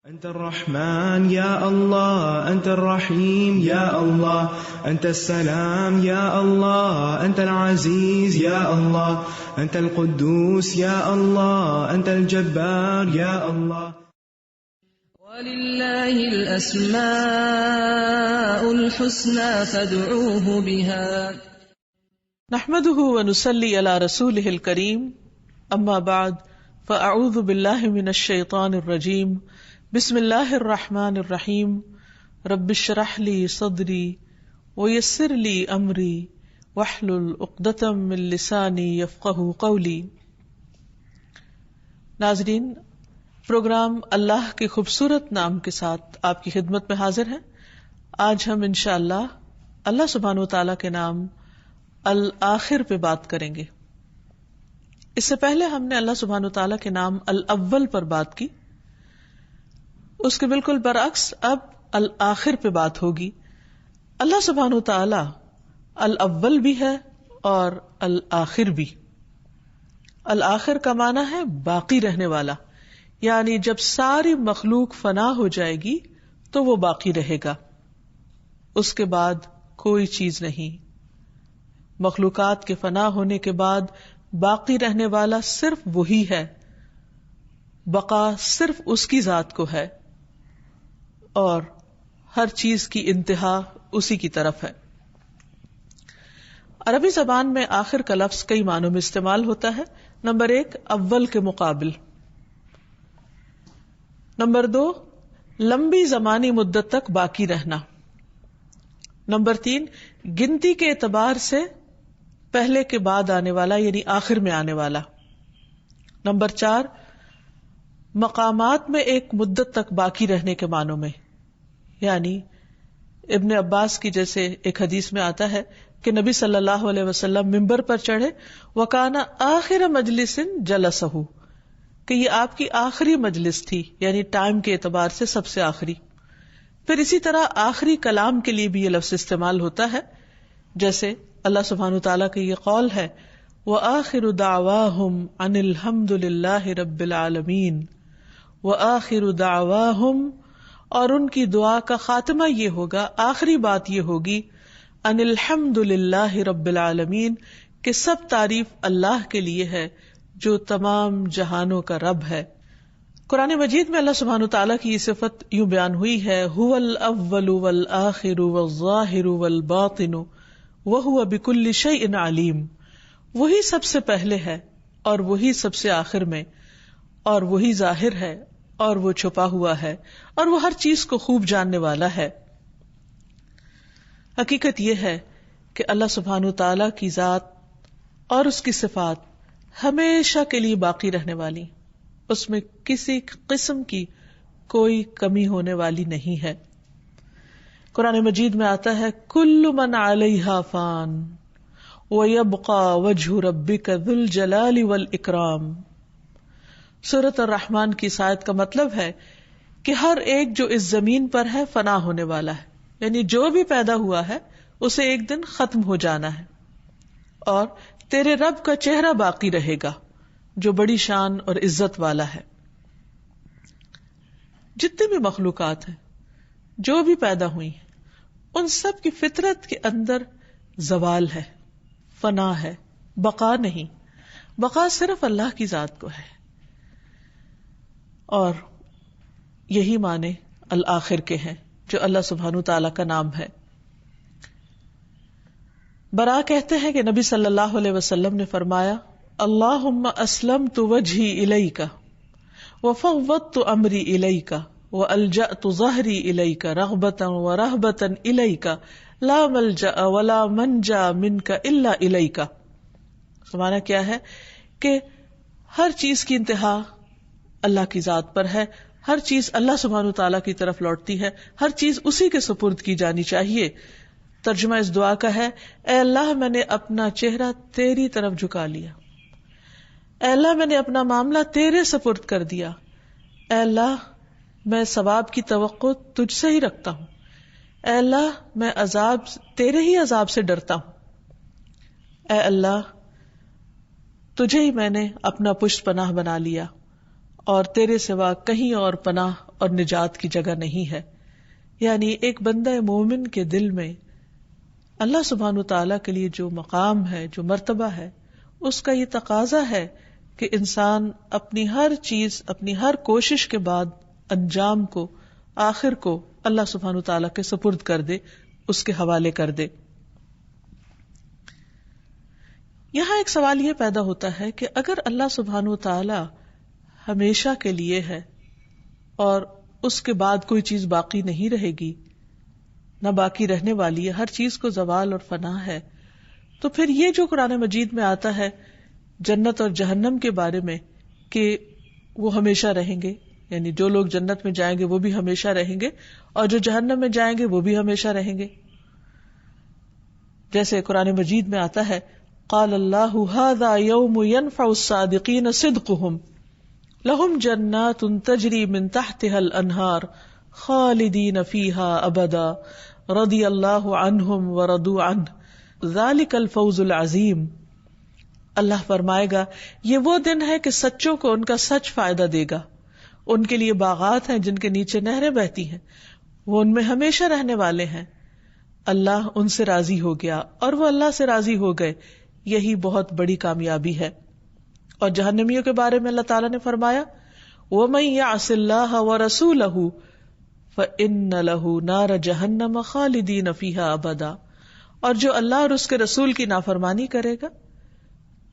أنت الرحمن يا الله، أنت الرحيم يا الله، أنت السلام يا الله، أنت العزيز يا الله، أنت القدوس يا الله، أنت الجبار يا الله. ولله الأسماء الحسنى فادعوه بها. نحمده ونصلي على رسوله الكريم، أما بعد فأعوذ بالله من الشيطان الرجيم. بسم اللہ الرحمن الرحیم. رب اشرح لی صدری ویسر لی امری واحلل عقدۃ من لسانی یفقہوا قولی. ناظرین، پروگرام اللہ کے خوبصورت نام کے ساتھ آپ کی خدمت میں حاضر ہیں. آج ہم انشاءاللہ اللہ سبحانہ وتعالی کے نام الآخر پہ بات کریں گے. اس سے پہلے ہم نے اللہ سبحانہ وتعالی کے نام الاول پر بات کی. اس کے بالکل برعکس اب الآخر پہ بات ہوگی. اللہ سبحانہ وتعالی الاول بھی ہے اور الآخر بھی. الآخر کا معنی ہے باقی رہنے والا، یعنی جب ساری مخلوق فنا ہو جائے گی تو وہ باقی رہے گا، اس کے بعد کوئی چیز نہیں. مخلوقات کے فنا ہونے کے بعد باقی رہنے والا صرف وہی ہے. بقا صرف اس کی ذات کو ہے اور ہر چیز کی انتہا اسی کی طرف ہے. عربی زبان میں آخر کا لفظ کئی معنوں میں استعمال ہوتا ہے. نمبر 1، اول کے مقابل. نمبر 2، لمبی زمانی مدت تک باقی رہنا. نمبر 3، گنتی کے اعتبار سے پہلے کے بعد آنے والا، یعنی آخر میں آنے والا. نمبر 4، مقامات میں ایک مدت تک باقی رہنے کے معنوں میں، یعنی ابن عباس کی جیسے ایک حدیث میں آتا ہے کہ نبی صلی اللہ علیہ وسلم ممبر پر چڑھے، وَكَانَ آخِرَ مَجْلِسٍ جَلَسَهُ، کہ یہ آپ کی آخری مجلس تھی، یعنی ٹائم کے اعتبار سے سب سے آخری. پھر اسی طرح آخری کلام کے لیے بھی یہ لفظ استعمال ہوتا ہے، جیسے اللہ سبحانہ تعالیٰ کا یہ قول ہے وَآخِرُ دَعْوَاهُمْ عَنِ الْحَمْدُ لِلَّهِ رَبِّ الْعَالَمِينَ. وَآخِرُ دَعْوَاهُمْ، اور ان کی دعا کا خاتمہ یہ ہوگا، آخری بات یہ ہوگی، ان الحمد للہ رب العالمین، کہ سب تعریف اللہ کے لیے ہے جو تمام جہانوں کا رب ہے. قرآن مجید میں اللہ سبحانہ تعالیٰ کی یہ صفت یوں بیان ہوئی ہے هو الاول والآخر والظاہر والباطن وہو بکل شیء علیم. وہی سب سے پہلے ہے اور وہی سب سے آخر میں، اور وہی ظاہر ہے اور وہ چھپا ہوا ہے، اور وہ ہر چیز کو خوب جاننے والا ہے. حقیقت یہ ہے کہ اللہ سبحانہ تعالیٰ کی ذات اور اس کی صفات ہمیشہ کے لیے باقی رہنے والی، اس میں کسی قسم کی کوئی کمی ہونے والی نہیں ہے. قرآن مجید میں آتا ہے کل من علیہا فان ویبقى وجہ ربک ذو الجلال والاکرام. سورۃ الرحمن کی اس آیت کا مطلب ہے کہ ہر ایک جو اس زمین پر ہے فنا ہونے والا ہے، یعنی جو بھی پیدا ہوا ہے اسے ایک دن ختم ہو جانا ہے، اور تیرے رب کا چہرہ باقی رہے گا جو بڑی شان اور عزت والا ہے. جتنے بھی مخلوقات ہیں جو بھی پیدا ہوئی ہیں، ان سب کی فطرت کے اندر زوال ہے، فنا ہے، بقا نہیں. بقا صرف اللہ کی ذات کو ہے، اور یہی معنی الآخر کے ہیں جو اللہ سبحانہ تعالیٰ کا نام ہے. برا کہتے ہیں کہ نبی صلی اللہ علیہ وسلم نے فرمایا اللہم اسلمت وجہی الیک وفوضت امری الیک والجأت ظہری الیک رغبتا ورہبتا الیک لا ملجأ ولا منجا منک الا الیک. معنی کیا ہے کہ ہر چیز کی انتہا اللہ کی ذات پر ہے، ہر چیز اللہ سبحانہ تعالیٰ کی طرف لوٹتی ہے، ہر چیز اسی کے سپرد کی جانی چاہیے. ترجمہ اس دعا کا ہے اے اللہ میں نے اپنا چہرہ تیری طرف جھکا لیا، اے اللہ میں نے اپنا معاملہ تیرے سپرد کر دیا، اے اللہ میں ثواب کی توقع تجھ سے ہی رکھتا ہوں، اے اللہ میں تیرے ہی عذاب سے ڈرتا ہوں، اے اللہ تجھے ہی میں نے اپنا پشت پناہ بنا لیا اور تیرے سوا کہیں اور پناہ اور نجات کی جگہ نہیں ہے. یعنی ایک بندہ مومن کے دل میں اللہ سبحانہ تعالیٰ کے لیے جو مقام ہے، جو مرتبہ ہے، اس کا یہ تقاضا ہے کہ انسان اپنی ہر چیز، اپنی ہر کوشش کے بعد انجام کو، آخر کو اللہ سبحانہ تعالیٰ کے سپرد کر دے، اس کے حوالے کر دے. یہاں ایک سوال یہ پیدا ہوتا ہے کہ اگر اللہ سبحانہ تعالیٰ ہمیشہ کے لیے ہے اور اس کے بعد کوئی چیز باقی نہیں رہے گی، نہ باقی رہنے والی ہے، ہر چیز کو زوال اور فنا ہے، تو پھر یہ جو قرآن مجید میں آتا ہے جنت اور جہنم کے بارے میں کہ وہ ہمیشہ رہیں گے، یعنی جو لوگ جنت میں جائیں گے وہ بھی ہمیشہ رہیں گے اور جو جہنم میں جائیں گے وہ بھی ہمیشہ رہیں گے. جیسے قرآن مجید میں آتا ہے قال اللہ ھذا یوم ینفع الصادقین صدقہم لہم جنات تجری من تحتها الانہار خالدین فیہا ابدا رضی اللہ عنہم ورضوا عنہ ذالک الفوز العظیم. اللہ فرمائے گا یہ وہ دن ہے کہ سچوں کو ان کا سچ فائدہ دے گا، ان کے لیے باغات ہیں جن کے نیچے نہریں بہتی ہیں، وہ ان میں ہمیشہ رہنے والے ہیں، اللہ ان سے راضی ہو گیا اور وہ اللہ سے راضی ہو گئے، یہی بہت بڑی کامیابی ہے. اور جہنمیوں کے بارے میں اللہ تعالیٰ نے فرمایا وَمَن يَعْصِ اللَّهَ وَرَسُولَهُ فَإِنَّ لَهُ نَارَ جَهَنَّمَ خَالِدِينَ فِيهَا أَبَدًا، اور جو اللہ اور اس کے رسول کی نافرمانی کرے گا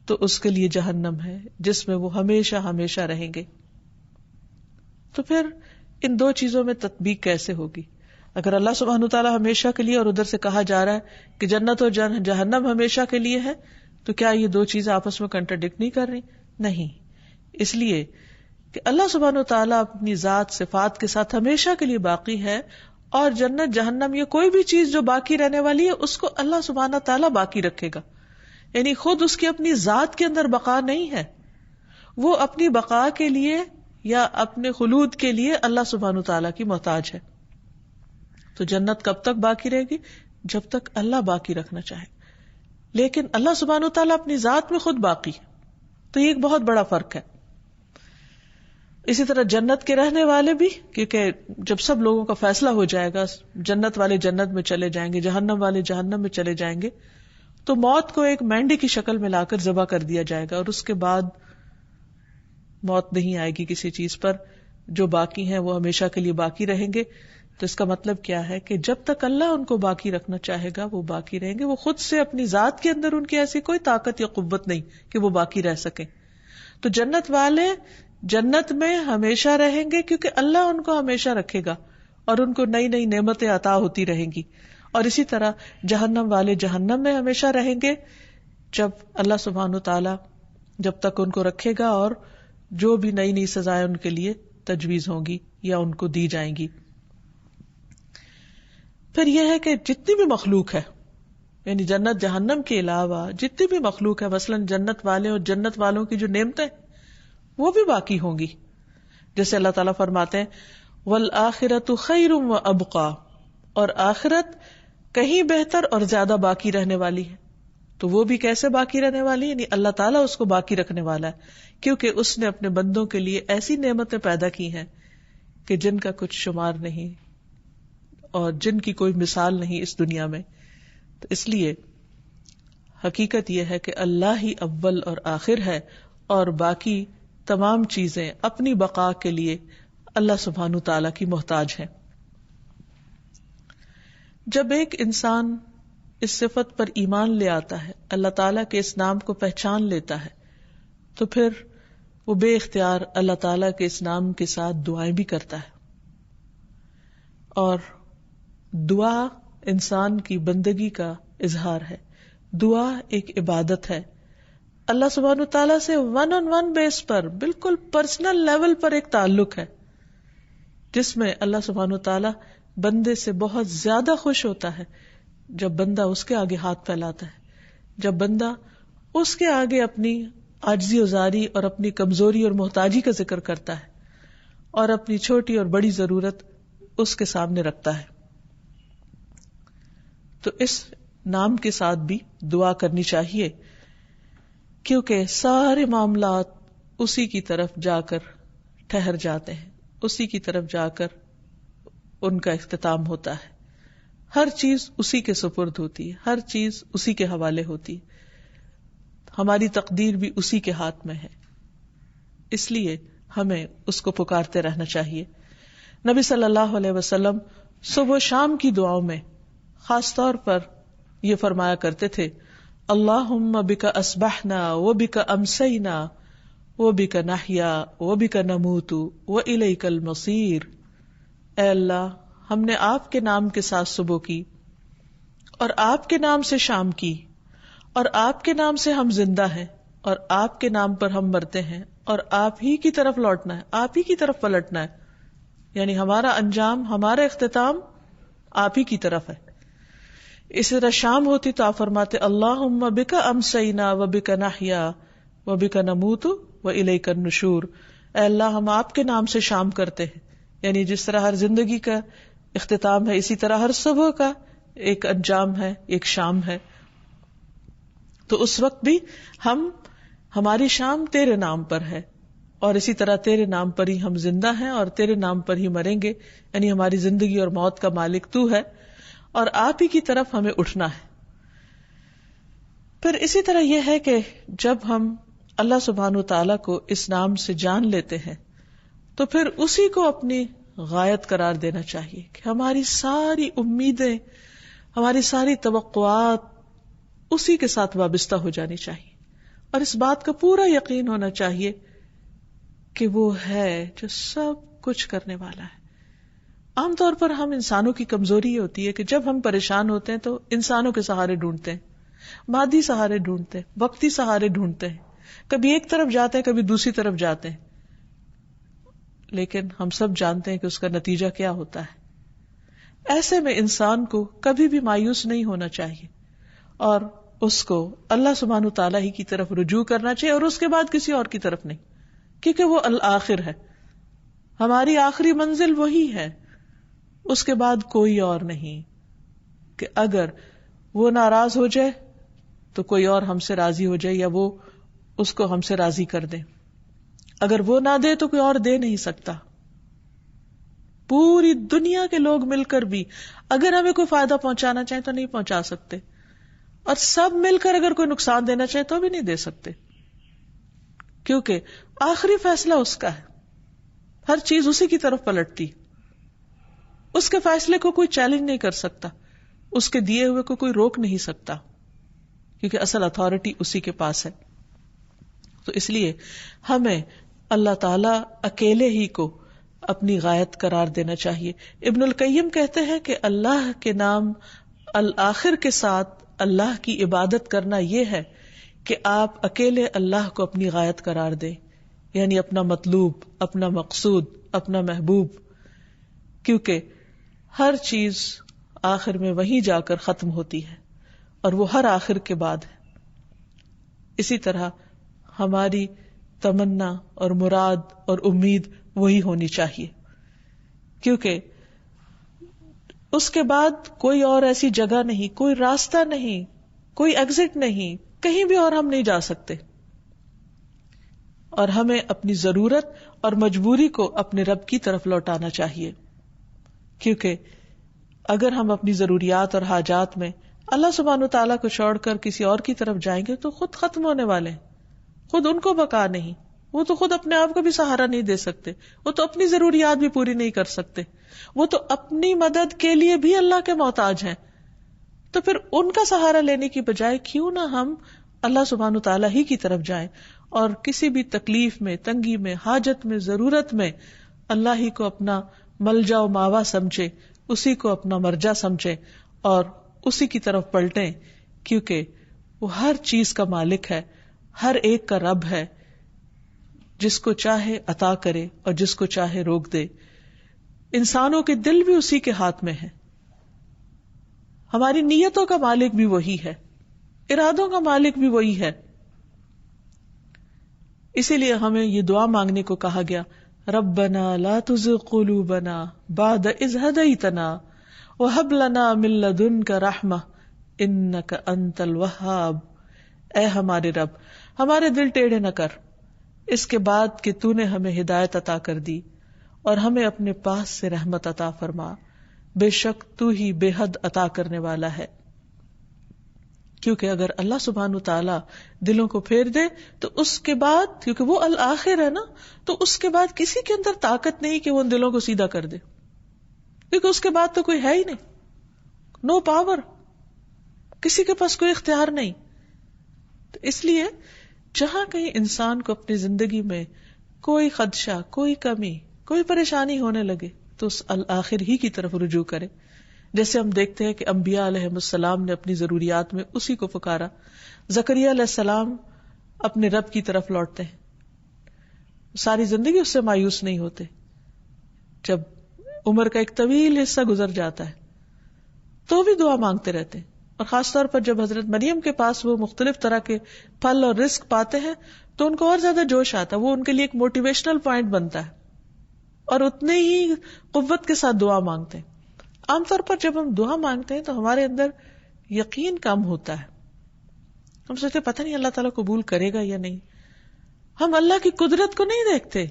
تو اس کے لیے جہنم ہے جس میں وہ ہمیشہ ہمیشہ رہیں گے. تو پھر ان دو چیزوں میں تطبیق کیسے ہوگی؟ اگر اللہ سبحانہ تعالیٰ ہمیشہ کے لیے اور ادھر سے کہا جا رہا ہے کہ جنت اور جہنم ہمیشہ کے لیے ہے، تو کیا یہ دو چیزیں آپس میں کنٹرڈکٹ نہیں کر رہی؟ نہیں، اس لیے کہ اللہ سبحانہ تعالیٰ اپنی ذات صفات کے ساتھ ہمیشہ کے لیے باقی ہے، اور جنت جہنم یہ کوئی بھی چیز جو باقی رہنے والی ہے اس کو اللہ سبحانہ تعالیٰ باقی رکھے گا. یعنی خود اس کی اپنی ذات کے اندر بقا نہیں ہے، وہ اپنی بقا کے لیے یا اپنے خلود کے لیے اللہ سبحانہ تعالیٰ کی محتاج ہے. تو جنت کب تک باقی رہے گی؟ جب تک اللہ باقی رکھنا چاہے. لیکن اللہ سبحانہ تعالیٰ اپنی ذات میں خود باقی ہے، تو یہ ایک بہت بڑا فرق ہے. اسی طرح جنت کے رہنے والے بھی، کیونکہ جب سب لوگوں کا فیصلہ ہو جائے گا، جنت والے جنت میں چلے جائیں گے، جہنم والے جہنم میں چلے جائیں گے، تو موت کو ایک مینڈی کی شکل میں لا کر ذبح کر دیا جائے گا، اور اس کے بعد موت نہیں آئے گی کسی چیز پر. جو باقی ہیں وہ ہمیشہ کے لیے باقی رہیں گے. تو اس کا مطلب کیا ہے کہ جب تک اللہ ان کو باقی رکھنا چاہے گا وہ باقی رہیں گے. وہ خود سے اپنی ذات کے اندر ان کی ایسی کوئی طاقت یا قوت نہیں کہ وہ باقی رہ سکیں. تو جنت والے جنت میں ہمیشہ رہیں گے کیونکہ اللہ ان کو ہمیشہ رکھے گا اور ان کو نئی نئی نعمتیں عطا ہوتی رہیں گی. اور اسی طرح جہنم والے جہنم میں ہمیشہ رہیں گے جب اللہ سبحانہ تعالیٰ جب تک ان کو رکھے گا اور جو بھی نئی نئی سزائیں ان کے لیے تجویز ہوں گی یا ان کو دی جائیں گی. پھر یہ ہے کہ جتنی بھی مخلوق ہے، یعنی جنت جہنم کے علاوہ جتنی بھی مخلوق ہے، مثلاً جنت والے اور جنت والوں کی جو نعمتیں وہ بھی باقی ہوں گی. جیسے اللہ تعالیٰ فرماتے ہیں وَالْآخِرَةُ خَيْرٌ وَأَبْقَىٰ، اور آخرت کہیں بہتر اور زیادہ باقی رہنے والی ہے. تو وہ بھی کیسے باقی رہنے والی ہے؟ یعنی اللہ تعالیٰ اس کو باقی رکھنے والا ہے کیونکہ اس نے اپنے بندوں کے لیے ایسی نعمتیں پیدا کی ہیں کہ جن کا کچھ شمار نہیں اور جن کی کوئی مثال نہیں اس دنیا میں. تو اس لیے حقیقت یہ ہے کہ اللہ ہی اول اور آخر ہے اور باقی تمام چیزیں اپنی بقا کے لیے اللہ سبحانہ تعالیٰ کی محتاج ہیں. جب ایک انسان اس صفت پر ایمان لے آتا ہے، اللہ تعالیٰ کے اس نام کو پہچان لیتا ہے، تو پھر وہ بے اختیار اللہ تعالیٰ کے اس نام کے ساتھ دعائیں بھی کرتا ہے. اور دعا انسان کی بندگی کا اظہار ہے، دعا ایک عبادت ہے. اللہ سبحانہ تعالیٰ سے ون آن ون بیس پر، بالکل پرسنل لیول پر ایک تعلق ہے جس میں اللہ سبحانہ تعالیٰ بندے سے بہت زیادہ خوش ہوتا ہے جب بندہ اس کے آگے ہاتھ پھیلاتا ہے، جب بندہ اس کے آگے اپنی عاجزی وزاری اور اپنی کمزوری اور محتاجی کا ذکر کرتا ہے اور اپنی چھوٹی اور بڑی ضرورت اس کے سامنے رکھتا ہے. تو اس نام کے ساتھ بھی دعا کرنی چاہیے کیونکہ سارے معاملات اسی کی طرف جا کر ٹھہر جاتے ہیں، اسی کی طرف جا کر ان کا اختتام ہوتا ہے. ہر چیز اسی کے سپرد ہوتی ہے، ہر چیز اسی کے حوالے ہوتی ہے، ہماری تقدیر بھی اسی کے ہاتھ میں ہے. اس لیے ہمیں اس کو پکارتے رہنا چاہیے. نبی صلی اللہ علیہ وسلم صبح و شام کی دعاؤں میں خاص طور پر یہ فرمایا کرتے تھے، اللہم بک اصبحنا و بک امسینا و بک نحیا و بک نموت و الیک المصیر. اے اللہ، ہم نے آپ کے نام کے ساتھ صبح کی اور آپ کے نام سے شام کی اور آپ کے نام سے ہم زندہ ہیں اور آپ کے نام پر ہم مرتے ہیں اور آپ ہی کی طرف لوٹنا ہے، آپ ہی کی طرف پلٹنا ہے. یعنی ہمارا انجام، ہمارا اختتام آپ ہی کی طرف ہے. اسی طرح شام ہوتی تو آپ فرماتے اللہم بک امسینا و بک نحیا و بک نموت و الیک النشور. اے اللہ، ہم آپ کے نام سے شام کرتے ہیں، یعنی جس طرح ہر زندگی کا اختتام ہے اسی طرح ہر صبح کا ایک انجام ہے، ایک شام ہے. تو اس وقت بھی ہماری شام تیرے نام پر ہے اور اسی طرح تیرے نام پر ہی ہم زندہ ہیں اور تیرے نام پر ہی مریں گے. یعنی ہماری زندگی اور موت کا مالک تو ہے اور آپ ہی کی طرف ہمیں اٹھنا ہے. پھر اسی طرح یہ ہے کہ جب ہم اللہ سبحانہ وتعالی کو اس نام سے جان لیتے ہیں تو پھر اسی کو اپنی غایت قرار دینا چاہیے کہ ہماری ساری امیدیں، ہماری ساری توقعات اسی کے ساتھ وابستہ ہو جانی چاہیے اور اس بات کا پورا یقین ہونا چاہیے کہ وہ ہے جو سب کچھ کرنے والا ہے. عام طور پر ہم انسانوں کی کمزوری یہ ہوتی ہے کہ جب ہم پریشان ہوتے ہیں تو انسانوں کے سہارے ڈھونڈتے ہیں، مادی سہارے ڈھونڈتے ہیں، وقتی سہارے ڈھونڈتے ہیں، کبھی ایک طرف جاتے ہیں کبھی دوسری طرف جاتے ہیں. لیکن ہم سب جانتے ہیں کہ اس کا نتیجہ کیا ہوتا ہے. ایسے میں انسان کو کبھی بھی مایوس نہیں ہونا چاہیے اور اس کو اللہ سبحانہ تعالیٰ ہی کی طرف رجوع کرنا چاہیے اور اس کے بعد کسی اور کی طرف نہیں، کیونکہ وہ الآخر ہے. ہماری آخری منزل وہی ہے، اس کے بعد کوئی اور نہیں. کہ اگر وہ ناراض ہو جائے تو کوئی اور ہم سے راضی ہو جائے یا وہ اس کو ہم سے راضی کر دے. اگر وہ نہ دے تو کوئی اور دے نہیں سکتا. پوری دنیا کے لوگ مل کر بھی اگر ہمیں کوئی فائدہ پہنچانا چاہیں تو نہیں پہنچا سکتے، اور سب مل کر اگر کوئی نقصان دینا چاہے تو بھی نہیں دے سکتے، کیونکہ آخری فیصلہ اس کا ہے. ہر چیز اسی کی طرف پلٹتی، اس کے فیصلے کو کوئی چیلنج نہیں کر سکتا، اس کے دیے ہوئے کو کوئی روک نہیں سکتا، کیونکہ اصل اتھارٹی اسی کے پاس ہے. تو اس لیے ہمیں اللہ تعالی اکیلے ہی کو اپنی غایت قرار دینا چاہیے. ابن القیم کہتے ہیں کہ اللہ کے نام الآخر کے ساتھ اللہ کی عبادت کرنا یہ ہے کہ آپ اکیلے اللہ کو اپنی غایت قرار دیں، یعنی اپنا مطلوب، اپنا مقصود، اپنا محبوب، کیونکہ ہر چیز آخر میں وہیں جا کر ختم ہوتی ہے اور وہ ہر آخر کے بعد ہے. اسی طرح ہماری تمنا اور مراد اور امید وہی ہونی چاہیے، کیونکہ اس کے بعد کوئی اور ایسی جگہ نہیں، کوئی راستہ نہیں، کوئی ایگزٹ نہیں، کہیں بھی اور ہم نہیں جا سکتے. اور ہمیں اپنی ضرورت اور مجبوری کو اپنے رب کی طرف لوٹانا چاہیے، کیونکہ اگر ہم اپنی ضروریات اور حاجات میں اللہ سبحانہ تعالیٰ کو چھوڑ کر کسی اور کی طرف جائیں گے تو خود ختم ہونے والے ہیں. خود ان کو بقا نہیں، وہ تو خود اپنے آپ کو بھی سہارا نہیں دے سکتے، وہ تو اپنی ضروریات بھی پوری نہیں کر سکتے، وہ تو اپنی مدد کے لیے بھی اللہ کے محتاج ہیں. تو پھر ان کا سہارا لینے کی بجائے کیوں نہ ہم اللہ سبحانہ تعالیٰ ہی کی طرف جائیں اور کسی بھی تکلیف میں، تنگی میں، حاجت میں، ضرورت میں اللہ ہی کو اپنا ملجا و ماوا سمجھے، اسی کو اپنا مرجع سمجھے اور اسی کی طرف پلٹیں، کیونکہ وہ ہر چیز کا مالک ہے، ہر ایک کا رب ہے، جس کو چاہے عطا کرے اور جس کو چاہے روک دے. انسانوں کے دل بھی اسی کے ہاتھ میں ہے، ہماری نیتوں کا مالک بھی وہی ہے، ارادوں کا مالک بھی وہی ہے. اسی لیے ہمیں یہ دعا مانگنے کو کہا گیا، ربنا لا تزغ قلوبنا بعد اذ ہدیتنا وہب لنا من لدنک رحمہ انک انت الوہاب. اے ہمارے رب، ہمارے دل ٹیڑھے نہ کر اس کے بعد کہ تو نے ہمیں ہدایت عطا کر دی اور ہمیں اپنے پاس سے رحمت عطا فرما، بے شک تو ہی بے حد عطا کرنے والا ہے. کیونکہ اگر اللہ سبحانہ تعالیٰ دلوں کو پھیر دے تو اس کے بعد، کیونکہ وہ الآخر ہے نا، تو اس کے بعد کسی کے اندر طاقت نہیں کہ وہ ان دلوں کو سیدھا کر دے، کیونکہ اس کے بعد تو کوئی ہے ہی نہیں. نو پاور، کسی کے پاس کوئی اختیار نہیں. تو اس لیے جہاں کہیں انسان کو اپنی زندگی میں کوئی خدشہ، کوئی کمی، کوئی پریشانی ہونے لگے تو اس الآخر ہی کی طرف رجوع کرے. جیسے ہم دیکھتے ہیں کہ انبیاء علیہ السلام نے اپنی ضروریات میں اسی کو پکارا. زکریا علیہ السلام اپنے رب کی طرف لوٹتے ہیں، ساری زندگی اس سے مایوس نہیں ہوتے. جب عمر کا ایک طویل حصہ گزر جاتا ہے تو بھی دعا مانگتے رہتے ہیں، اور خاص طور پر جب حضرت مریم کے پاس وہ مختلف طرح کے پھل اور رزق پاتے ہیں تو ان کو اور زیادہ جوش آتا ہے. وہ ان کے لیے ایک موٹیویشنل پوائنٹ بنتا ہے اور اتنے ہی قوت کے ساتھ دعا مانگتے ہیں. عام طور پر جب ہم دعا مانگتے ہیں تو ہمارے اندر یقین کم ہوتا ہے. ہم سوچتے پتہ نہیں اللہ تعالیٰ قبول کرے گا یا نہیں. ہم اللہ کی قدرت کو نہیں دیکھتے،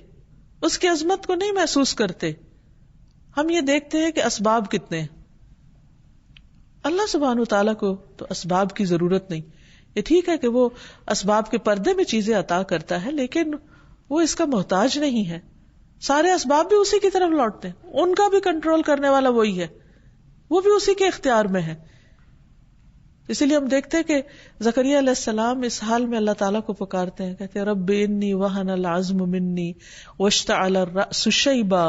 اس کی عظمت کو نہیں محسوس کرتے. ہم یہ دیکھتے ہیں کہ اسباب کتنے ہیں. اللہ سبحانہ وتعالیٰ کو تو اسباب کی ضرورت نہیں. یہ ٹھیک ہے کہ وہ اسباب کے پردے میں چیزیں عطا کرتا ہے، لیکن وہ اس کا محتاج نہیں ہے. سارے اسباب بھی اسی کی طرف لوٹتے ہیں، ان کا بھی کنٹرول کرنے والا وہی ہے، وہ بھی اسی کے اختیار میں ہے. اسی لیے ہم دیکھتے ہیں کہ زکریا علیہ السلام اس حال میں اللہ تعالیٰ کو پکارتے ہیں، کہتے ہیں رب انی وہن العظم منی واشتعل الرأس شیبا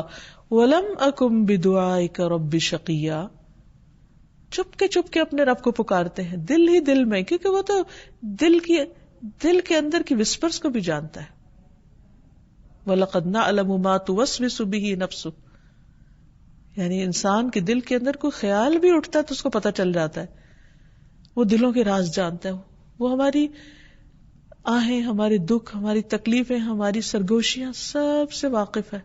ولم اکن بدعائک رب شقیا. چپ کے اپنے رب کو پکارتے ہیں دل ہی دل میں، کیونکہ وہ تو دل کے اندر کی وسپرز کو بھی جانتا ہے. وَلَقَدْ نَعْلَمُ مَا تُوَسْوِسُ بِهِ نَفْسُهُ، یعنی انسان کے دل کے اندر کوئی خیال بھی اٹھتا ہے تو اس کو پتہ چل جاتا ہے. وہ دلوں کے راز جانتا ہے، وہ ہماری آہیں، ہمارے دکھ، ہماری تکلیفیں، ہماری سرگوشیاں سب سے واقف ہے.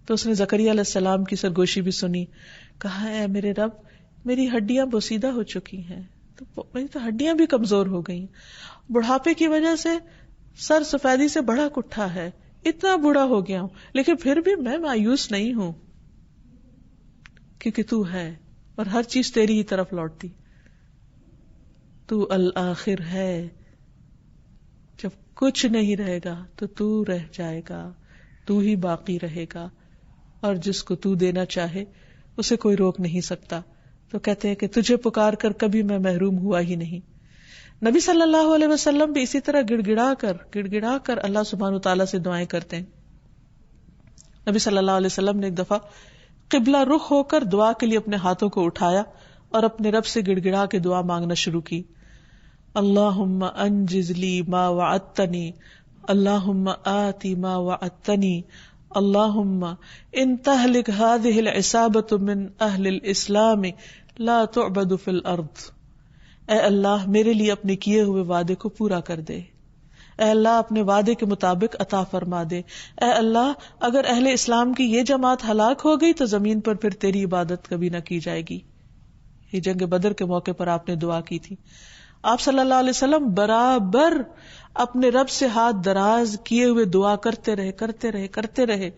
تو اس نے زکریا علیہ السلام کی سرگوشی بھی سنی. کہا اے میرے رب، میری ہڈیاں بوسیدہ ہو چکی ہیں، تو میری تو ہڈیاں بھی کمزور ہو گئی ہیں، بڑھاپے کی وجہ سے سر سفیدی سے بڑا کٹھا ہے، اتنا بوڑھا ہو گیا ہوں، لیکن پھر بھی میں مایوس نہیں ہوں، کیونکہ تو ہے اور ہر چیز تیری ہی طرف لوٹتی. تو الآخر ہے، جب کچھ نہیں رہے گا تو تو رہ جائے گا، تو ہی باقی رہے گا، اور جس کو تو دینا چاہے اسے کوئی روک نہیں سکتا. تو کہتے ہیں کہ تجھے پکار کر کبھی میں محروم ہوا ہی نہیں. نبی صلی اللہ علیہ وسلم بھی اسی طرح گڑ گڑا کر اللہ سبحانہ تعالیٰ سے دعائیں کرتے ہیں. نبی صلی اللہ علیہ وسلم نے ایک دفعہ قبلہ رخ ہو کر دعا کے لیے اپنے ہاتھوں کو اٹھایا اور اپنے رب سے گڑ گڑا کے دعا مانگنا شروع کی. اللہم انجز لی ما وعدتنی، اللہم آتی ما وعدتنی، اللہم ان تہلک هذه العصابة من اہل الاسلام لا تعبد فی الارض. اے اللہ میرے لیے اپنے کیے ہوئے وعدے کو پورا کر دے. اے اللہ اپنے وعدے کے مطابق عطا فرما دے. اے اللہ اگر اہل اسلام کی یہ جماعت ہلاک ہو گئی تو زمین پر پھر تیری عبادت کبھی نہ کی جائے گی. یہ جنگ بدر کے موقع پر آپ نے دعا کی تھی. آپ صلی اللہ علیہ وسلم برابر اپنے رب سے ہاتھ دراز کیے ہوئے دعا کرتے رہے،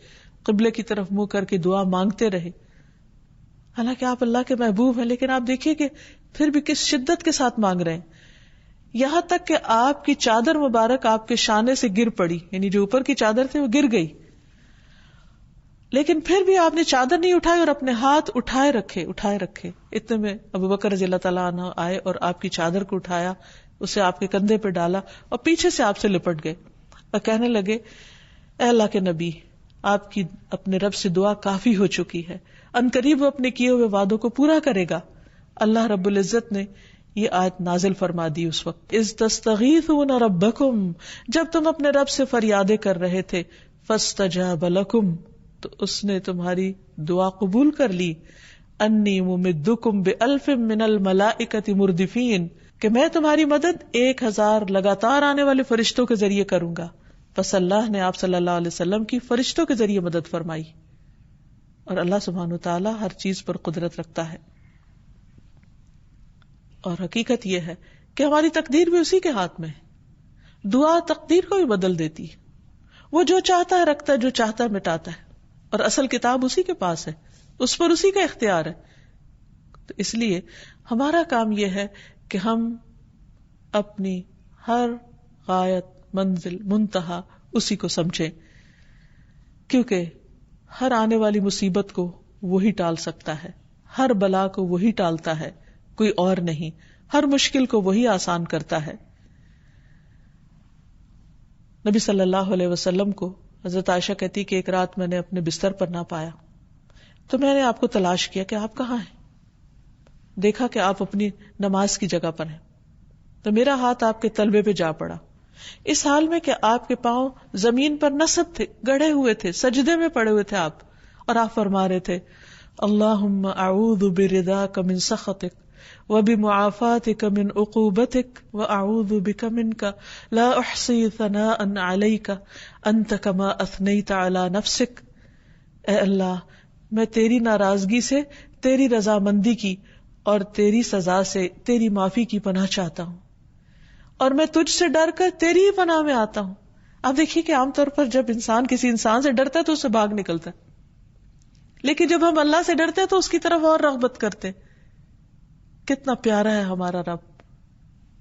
قبلے کی طرف منہ کر کے دعا مانگتے رہے. حالانکہ آپ اللہ کے محبوب ہیں، لیکن آپ دیکھیے کہ پھر بھی کس شدت کے ساتھ مانگ رہے ہیں. یہاں تک کہ آپ کی چادر مبارک آپ کے شانے سے گر پڑی، یعنی جو اوپر کی چادر تھی وہ گر گئی، لیکن پھر بھی آپ نے چادر نہیں اٹھائی اور اپنے ہاتھ اٹھائے رکھے. اتنے میں ابو بکر رضی اللہ تعالیٰ عنہ آئے اور آپ کی چادر کو اٹھایا، اسے آپ کے کندھے پہ ڈالا اور پیچھے سے آپ سے لپٹ گئے اور کہنے لگے اے اللہ کے نبی، آپ کی اپنے رب سے دعا کافی ہو چکی ہے، عنقریب وہ اپنے کیے ہوئے وعدوں کو پورا کرے گا. اللہ رب العزت نے یہ آیت نازل فرما دی اس وقت، اذ تستغیثون ربکم، جب تم اپنے رب سے فریادیں کر رہے تھے، فاستجاب لکم، تو اس نے تمہاری دعا قبول کر لی. انی ممدکم بألف من الملائکۃ مردفین، کہ میں تمہاری مدد 1000 لگاتار آنے والے فرشتوں کے ذریعے کروں گا. پس اللہ نے آپ صلی اللہ علیہ وسلم کی فرشتوں کے ذریعے مدد فرمائی. اور اللہ سبحانہ وتعالی ہر چیز پر قدرت رکھتا ہے. اور حقیقت یہ ہے کہ ہماری تقدیر بھی اسی کے ہاتھ میں ہے. دعا تقدیر کو بھی بدل دیتی ہے. وہ جو چاہتا ہے رکھتا ہے, جو چاہتا ہے مٹاتا ہے, اور اصل کتاب اسی کے پاس ہے, اس پر اسی کا اختیار ہے. تو اس لیے ہمارا کام یہ ہے کہ ہم اپنی ہر غایت, منزل, منتہا اسی کو سمجھیں, کیونکہ ہر آنے والی مصیبت کو وہی ٹال سکتا ہے, ہر بلا کو وہی ٹالتا ہے, کوئی اور نہیں. ہر مشکل کو وہی آسان کرتا ہے. نبی صلی اللہ علیہ وسلم کو حضرت عائشہ کہتی کہ ایک رات میں نے اپنے بستر پر نہ پایا, تو میں نے آپ کو تلاش کیا کہ آپ کہاں ہیں. دیکھا کہ آپ اپنی نماز کی جگہ پر ہیں, تو میرا ہاتھ آپ کے تلوے پہ جا پڑا, اس حال میں کہ آپ کے پاؤں زمین پر نصب تھے, گڑھے ہوئے تھے, سجدے میں پڑے ہوئے تھے آپ, اور آپ فرما رہے تھے اللہم اعوذ برضاک من سخطک وبمعافاتک من عقوبتک واعوذ بک منک لا احصی ثناء علیک انت کما اثنیت علی نفسک. اے اللہ, میں تیری ناراضگی سے, تیری رضامندی کی اور تیری سزا سے, تیری معافی کی پناہ چاہتا ہوں, اور میں تجھ سے ڈر کر تیری ہی پناہ میں آتا ہوں. آپ دیکھیے کہ عام طور پر جب انسان کسی انسان سے ڈرتا ہے تو اس سے بھاگ نکلتا ہے, لیکن جب ہم اللہ سے ڈرتے ہیں تو اس کی طرف اور رغبت کرتے. کتنا پیارا ہے ہمارا رب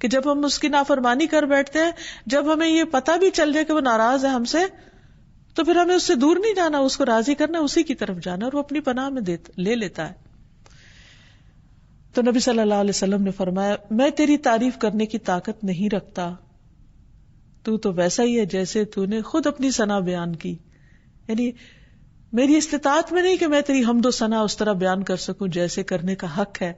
کہ جب ہم اس کی نافرمانی کر بیٹھتے ہیں, جب ہمیں یہ پتہ بھی چل جائے کہ وہ ناراض ہے ہم سے, تو پھر ہمیں اس سے دور نہیں جانا, اس کو راضی کرنا, اسی کی طرف جانا, اور وہ اپنی پناہ میں لے لیتا ہے. تو نبی صلی اللہ علیہ وسلم نے فرمایا میں تیری تعریف کرنے کی طاقت نہیں رکھتا, تو ویسا ہی ہے جیسے تو نے خود اپنی ثنا بیان کی. یعنی میری استطاعت میں نہیں کہ میں تیری حمد و ثنا اس طرح بیان کر سکوں جیسے کرنے کا حق ہے,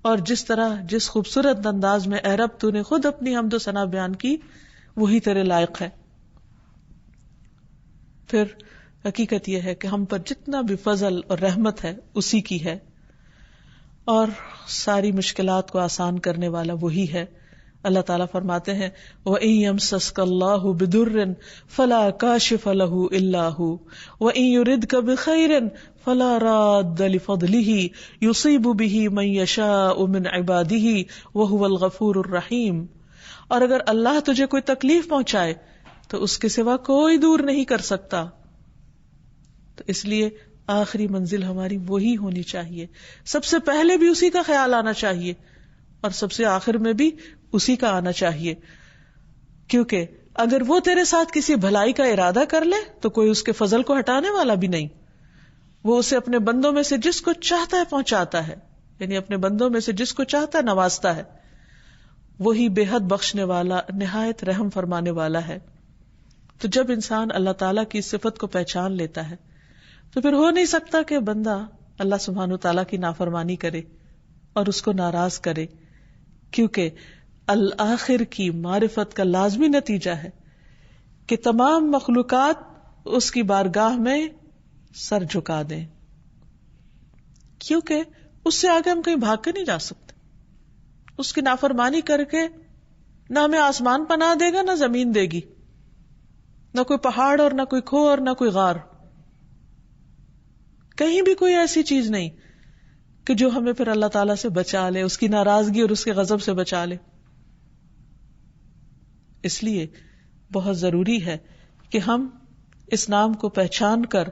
اور جس خوبصورت انداز میں اے رب تو نے خود اپنی حمد و ثنا بیان کی, وہی تیرے لائق ہے. پھر حقیقت یہ ہے کہ ہم پر جتنا بھی فضل اور رحمت ہے اسی کی ہے, اور ساری مشکلات کو آسان کرنے والا وہی ہے. اللہ تعالیٰ فرماتے ہیں وَإِن يَمْسَسْكَ اللَّهُ بِضُرٍّ فَلَا كَاشِفَ لَهُ إِلَّا هُوَ وَإِن يُرِدْكَ بِخَيْرٍ فَلَا رَادَّ لِفَضْلِهِ يُصِيبُ بِهِ مَن يَشَاءُ مِنْ عِبَادِهِ وَهُوَ الْغَفُورُ الرَّحِيمُ. اور اگر اللہ تجھے کوئی تکلیف پہنچائے تو اس کے سوا کوئی دور نہیں کر سکتا. تو اس لیے آخری منزل ہماری وہی ہونی چاہیے, سب سے پہلے بھی اسی کا خیال آنا چاہیے, اور سب سے آخر میں بھی اسی کا آنا چاہیے. کیونکہ اگر وہ تیرے ساتھ کسی بھلائی کا ارادہ کر لے تو کوئی اس کے فضل کو ہٹانے والا بھی نہیں. وہ اسے اپنے بندوں میں سے جس کو چاہتا ہے پہنچاتا ہے, یعنی اپنے بندوں میں سے جس کو چاہتا ہے نوازتا ہے. وہی بے حد بخشنے والا, نہایت رحم فرمانے والا ہے. تو جب انسان اللہ تعالیٰ کی صفت کو پہچان لیتا ہے تو پھر ہو نہیں سکتا کہ بندہ اللہ سبحانہ و تعالیٰ کی نافرمانی کرے اور اس کو ناراض کرے, کیونکہ الآخر کی معرفت کا لازمی نتیجہ ہے کہ تمام مخلوقات اس کی بارگاہ میں سر جھکا دیں, کیونکہ اس سے آگے ہم کہیں بھاگ کے نہیں جا سکتے. اس کی نافرمانی کر کے نہ ہمیں آسمان پناہ دے گا, نہ زمین دے گی, نہ کوئی پہاڑ اور نہ کوئی کھو اور نہ کوئی غار, کہیں بھی کوئی ایسی چیز نہیں کہ جو ہمیں پھر اللہ تعالیٰ سے بچا لے, اس کی ناراضگی اور اس کے غضب سے بچا لے. اس لیے بہت ضروری ہے کہ ہم اس نام کو پہچان کر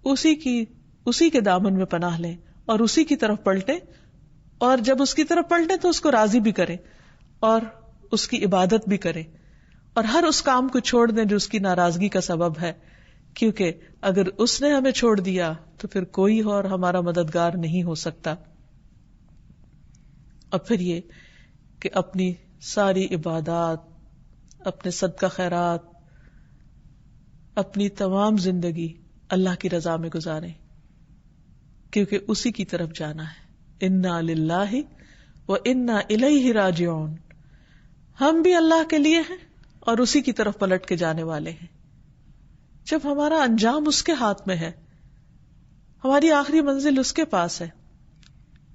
اسی کے دامن میں پناہ لیں اور اسی کی طرف پلٹیں, اور جب اس کی طرف پلٹیں تو اس کو راضی بھی کریں اور اس کی عبادت بھی کریں, اور ہر اس کام کو چھوڑ دیں جو اس کی ناراضگی کا سبب ہے, کیونکہ اگر اس نے ہمیں چھوڑ دیا تو پھر کوئی اور ہمارا مددگار نہیں ہو سکتا. اور پھر یہ کہ اپنی ساری عبادات, اپنے صدقہ خیرات, اپنی تمام زندگی اللہ کی رضا میں گزاریں, کیونکہ اسی کی طرف جانا ہے. انا للہ و انا الیہ راجعون. ہم بھی اللہ کے لیے ہیں اور اسی کی طرف پلٹ کے جانے والے ہیں. جب ہمارا انجام اس کے ہاتھ میں ہے, ہماری آخری منزل اس کے پاس ہے,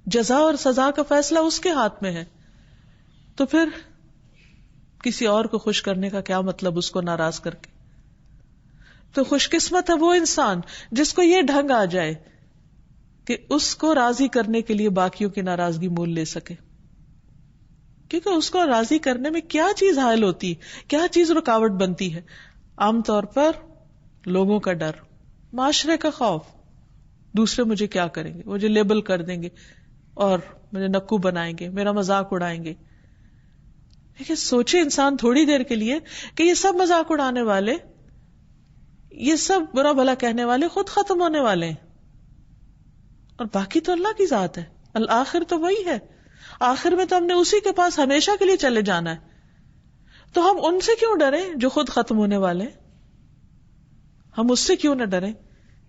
جزا اور سزا کا فیصلہ اس کے ہاتھ میں ہے, تو پھر کسی اور کو خوش کرنے کا کیا مطلب, اس کو ناراض کر کے. تو خوش قسمت ہے وہ انسان جس کو یہ ڈھنگ آ جائے کہ اس کو راضی کرنے کے لیے باقیوں کی ناراضگی مول لے سکے. کیونکہ اس کو راضی کرنے میں کیا چیز حائل ہوتی ہے, کیا چیز رکاوٹ بنتی ہے؟ عام طور پر لوگوں کا ڈر, معاشرے کا خوف, دوسرے مجھے کیا کریں گے, مجھے لیبل کر دیں گے اور مجھے نکو بنائیں گے, میرا مذاق اڑائیں گے. لیکن سوچے انسان تھوڑی دیر کے لیے کہ یہ سب مذاق اڑانے والے, یہ سب برا بھلا کہنے والے خود ختم ہونے والے ہیں, اور باقی تو اللہ کی ذات ہے. الآخر تو وہی ہے, آخر میں تو ہم نے اسی کے پاس ہمیشہ کے لیے چلے جانا ہے. تو ہم ان سے کیوں ڈریں جو خود ختم ہونے والے ہیں؟ ہم اس سے کیوں نہ ڈریں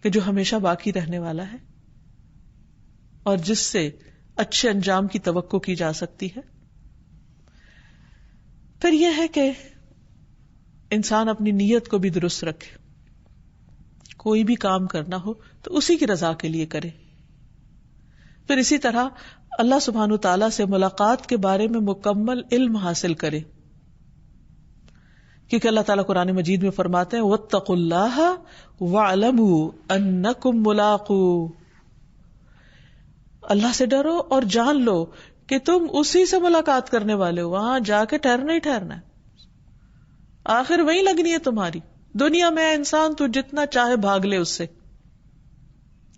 کہ جو ہمیشہ باقی رہنے والا ہے اور جس سے اچھے انجام کی توقع کی جا سکتی ہے. پھر یہ ہے کہ انسان اپنی نیت کو بھی درست رکھے, کوئی بھی کام کرنا ہو تو اسی کی رضا کے لیے کرے. پھر اسی طرح اللہ سبحانہ تعالیٰ سے ملاقات کے بارے میں مکمل علم حاصل کرے, کیونکہ اللہ تعالیٰ قرآن مجید میں فرماتے ہیں واتقوا اللہ واعلموا انکم ملاقوہ, اللہ سے ڈرو اور جان لو کہ تم اسی سے ملاقات کرنے والے ہو, وہاں جا کے ٹھہرنا ہی ٹھہرنا ہے, آخر وہی لگنی ہے تمہاری. دنیا میں انسان تو جتنا چاہے بھاگ لے اس سے,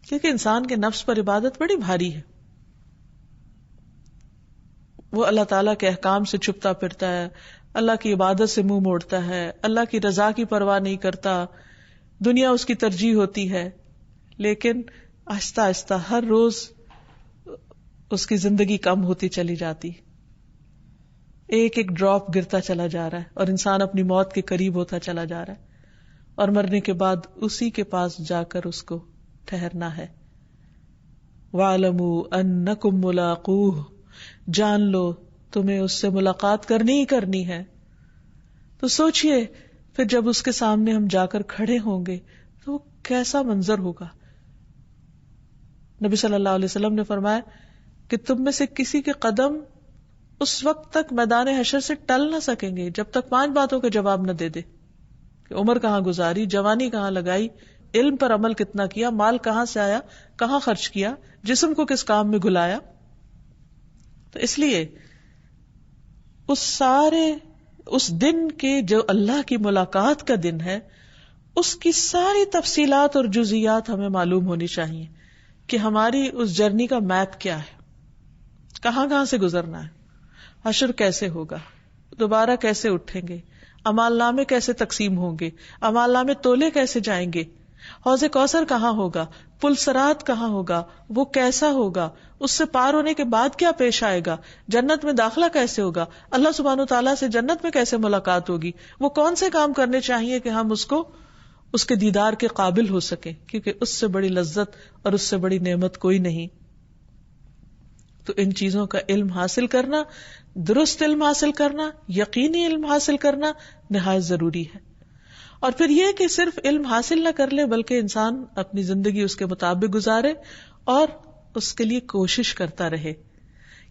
کیونکہ انسان کے نفس پر عبادت بڑی بھاری ہے. وہ اللہ تعالیٰ کے احکام سے چھپتا پھرتا ہے, اللہ کی عبادت سے منہ موڑتا ہے, اللہ کی رضا کی پرواہ نہیں کرتا, دنیا اس کی ترجیح ہوتی ہے. لیکن آہستہ آہستہ ہر روز اس کی زندگی کم ہوتی چلی جاتی, ایک ایک ڈراپ گرتا چلا جا رہا ہے, اور انسان اپنی موت کے قریب ہوتا چلا جا رہا ہے, اور مرنے کے بعد اسی کے پاس جا کر اس کو ٹھہرنا ہے. وَاعْلَمُوا أَنَّكُمْ مُلَاقُوهُ, جان لو تمہیں اس سے ملاقات کرنی ہی کرنی ہے. تو سوچئے پھر جب اس کے سامنے ہم جا کر کھڑے ہوں گے تو کیسا منظر ہوگا. نبی صلی اللہ علیہ وسلم نے فرمایا کہ تم میں سے کسی کے قدم اس وقت تک میدان حشر سے ٹل نہ سکیں گے جب تک 5 باتوں کا جواب نہ دے دے کہ عمر کہاں گزاری, جوانی کہاں لگائی, علم پر عمل کتنا کیا, مال کہاں سے آیا, کہاں خرچ کیا, جسم کو کس کام میں گلایا. تو اس لیے اس دن کے جو اللہ کی ملاقات کا دن ہے, اس کی ساری تفصیلات اور جزیات ہمیں معلوم ہونی چاہیے کہ ہماری اس جرنی کا میپ کیا ہے, کہاں کہاں سے گزرنا ہے, حشر کیسے ہوگا, دوبارہ کیسے اٹھیں گے, اعمال نامے کیسے تقسیم ہوں گے, اعمال نامے تولے کیسے جائیں گے, حوض کوثر کہاں ہوگا, پل صراط کہاں ہوگا, وہ کیسا ہوگا, اس سے پار ہونے کے بعد کیا پیش آئے گا, جنت میں داخلہ کیسے ہوگا, اللہ سبحانہ تعالیٰ سے جنت میں کیسے ملاقات ہوگی, وہ کون سے کام کرنے چاہیے کہ ہم اس کے دیدار کے قابل ہو سکیں, کیونکہ اس سے بڑی لذت اور اس سے بڑی نعمت کوئی نہیں. تو ان چیزوں کا علم حاصل کرنا, درست علم حاصل کرنا, یقینی علم حاصل کرنا نہایت ضروری ہے. اور پھر یہ کہ صرف علم حاصل نہ کر لے بلکہ انسان اپنی زندگی اس کے مطابق گزارے اور اس کے لیے کوشش کرتا رہے,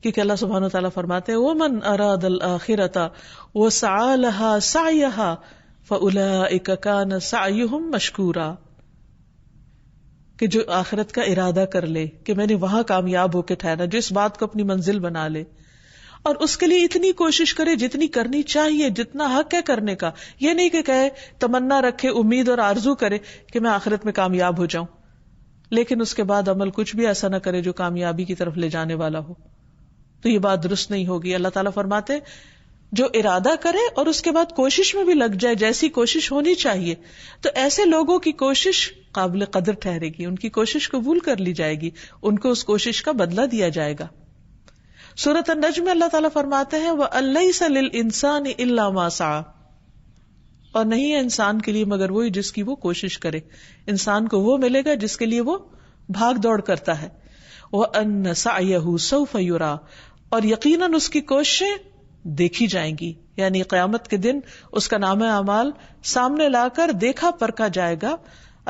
کیونکہ اللہ سبحانہ وتعالیٰ فرماتے ہیں وَمَنْ أَرَادَ الْآخِرَةَ وَسَعَى لَهَا سَعْيَهَا فَأُولَئِكَ كَانَ سَعْيُهُمْ مَشْكُورًا, کہ جو آخرت کا ارادہ کر لے کہ میں نے وہاں کامیاب ہو کے ٹھہرنا, جو اس بات کو اپنی منزل بنا لے اور اس کے لیے اتنی کوشش کرے جتنی کرنی چاہیے, جتنا حق ہے کرنے کا. یہ نہیں کہ کہے, تمنا رکھے, امید اور آرزو کرے کہ میں آخرت میں کامیاب ہو جاؤں, لیکن اس کے بعد عمل کچھ بھی ایسا نہ کرے جو کامیابی کی طرف لے جانے والا ہو, تو یہ بات درست نہیں ہوگی. اللہ تعالیٰ فرماتے جو ارادہ کرے اور اس کے بعد کوشش میں بھی لگ جائے جیسی کوشش ہونی چاہیے, تو ایسے لوگوں کی کوشش قابل قدر ٹھہرے گی, ان کی کوشش قبول کر لی جائے گی, ان کو اس کوشش کا بدلہ دیا جائے گا. سورۃ النجم میں اللہ تعالیٰ فرماتے ہیں وَأَن لَّيْسَ لِلْإِنسَانِ إِلَّا مَا سَعَى, اور نہیں ہے انسان کے لیے مگر وہی جس کی وہ کوشش کرے. انسان کو وہ ملے گا جس کے لیے وہ بھاگ دوڑ کرتا ہے. وَأَنَّ سَعْيَهُ سَوْفَ يُرَى, اور یقیناً اس کی کوششیں دیکھی جائیں گی, یعنی قیامت کے دن اس کا نامہ اعمال سامنے لا کر دیکھا پرکھا جائے گا.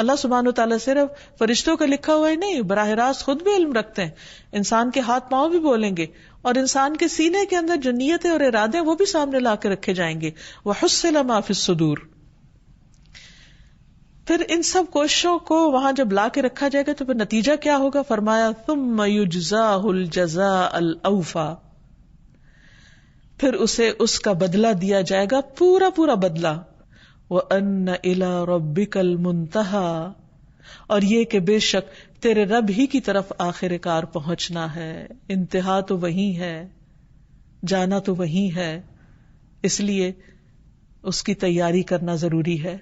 اللہ سبحانہ و تعالیٰ صرف فرشتوں کا لکھا ہوا ہی نہیں, براہ راست خود بھی علم رکھتے ہیں, انسان کے ہاتھ پاؤں بھی بولیں گے, اور انسان کے سینے کے اندر جو نیتیں اور ارادے وہ بھی سامنے لا کے رکھے جائیں گے. وَحُصِّلَ مَا فِي الصُّدُورِ, پھر ان سب کوششوں کو وہاں جب لا کے رکھا جائے گا تو پھر نتیجہ کیا ہوگا. فرمایا ثُمَّ يُجْزَاهُ الْجَزَاءَ الْأَوْفَى, پھر اسے اس کا بدلہ دیا جائے گا، پورا پورا بدلہ. وَأَنَّ إِلَىٰ رَبِّكَ الْمُنْتَهَىٰ، اور یہ کہ بے شک تیرے رب ہی کی طرف آخر کار پہنچنا ہے، انتہا تو وہی ہے، جانا تو وہی ہے. اس لیے اس کی تیاری کرنا ضروری ہے.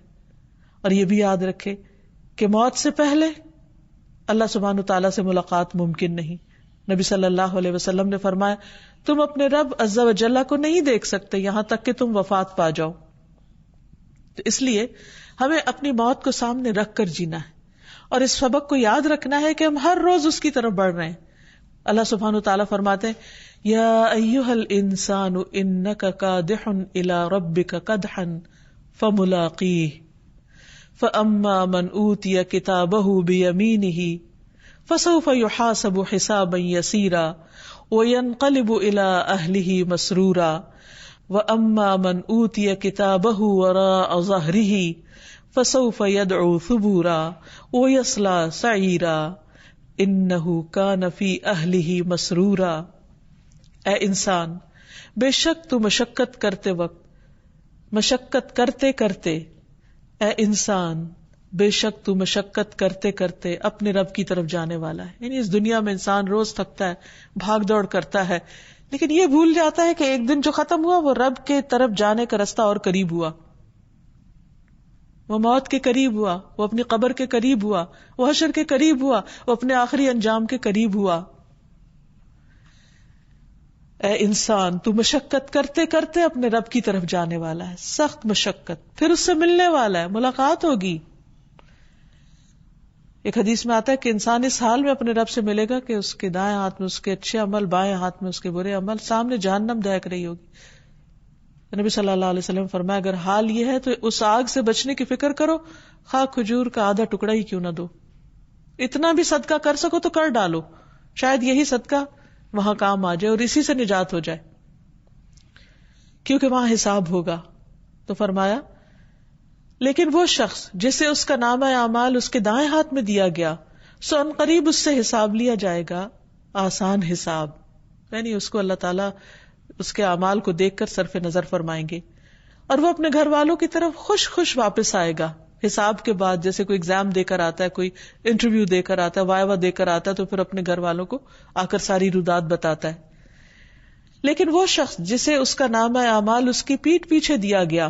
اور یہ بھی یاد رکھے کہ موت سے پہلے اللہ سبحانہ تعالیٰ سے ملاقات ممکن نہیں. نبی صلی اللہ علیہ وسلم نے فرمایا تم اپنے رب عز و جل کو نہیں دیکھ سکتے یہاں تک کہ تم وفات پا جاؤ. تو اس لیے ہمیں اپنی موت کو سامنے رکھ کر جینا ہے، اور اس سبق کو یاد رکھنا ہے کہ ہم ہر روز اس کی طرف بڑھ رہے ہیں. اللہ سبحانہ تعالیٰ فرماتے ہیں یا ایھا الانسان انک کادح الی ربک کدحا فملاقیہ فاما من اوتی کتابہ بیمینہ فسوف یحاسب حسابا یسیرا وینقلب الی اہلہ مسرورا واما من اوتی کتابہ وراء ظہرہ فسوف يدعو ثبورا ويصلى سعیرا انہ کان فی اہلہ مسرورا. اے انسان، بے شک تو مشقت کرتے کرتے اے انسان بے شک تو مشقت کرتے کرتے اپنے رب کی طرف جانے والا ہے. یعنی اس دنیا میں انسان روز تھکتا ہے، بھاگ دوڑ کرتا ہے، لیکن یہ بھول جاتا ہے کہ ایک دن جو ختم ہوا وہ رب کے طرف جانے کا رستہ اور قریب ہوا، وہ موت کے قریب ہوا، وہ اپنی قبر کے قریب ہوا، وہ حشر کے قریب ہوا، وہ اپنے آخری انجام کے قریب ہوا. اے انسان تو مشقت کرتے کرتے اپنے رب کی طرف جانے والا ہے، سخت مشقت، پھر اس سے ملنے والا ہے، ملاقات ہوگی. ایک حدیث میں آتا ہے کہ انسان اس حال میں اپنے رب سے ملے گا کہ اس کے دائیں ہاتھ میں اس کے اچھے عمل، بائیں ہاتھ میں اس کے برے عمل، سامنے جہنم دہک رہی ہوگی. نبی صلی اللہ علیہ وسلم فرمایا اگر حال یہ ہے تو اس آگ سے بچنے کی فکر کرو، خواہ کھجور کا آدھا ٹکڑا ہی کیوں نہ دو، اتنا بھی صدقہ کر سکو تو کر ڈالو، شاید یہی صدقہ وہاں کام آ جائے اور اسی سے نجات ہو جائے، کیونکہ وہاں حساب ہوگا. تو فرمایا لیکن وہ شخص جسے اس کا نامہ اعمال اس کے دائیں ہاتھ میں دیا گیا سو ان قریب اس سے حساب لیا جائے گا، آسان حساب. یعنی اس کو اللہ تعالیٰ اس کے اعمال کو دیکھ کر صرف نظر فرمائیں گے، اور وہ اپنے گھر والوں کی طرف خوش خوش واپس آئے گا. حساب کے بعد جیسے کوئی ایگزام دے کر آتا ہے، کوئی انٹرویو دے کر آتا ہے، وائوا دے کر آتا ہے، تو پھر اپنے گھر والوں کو آ کر ساری رودات بتاتا ہے. لیکن وہ شخص جسے اس کا نامہ اعمال اس کی پیٹھ پیچھے دیا گیا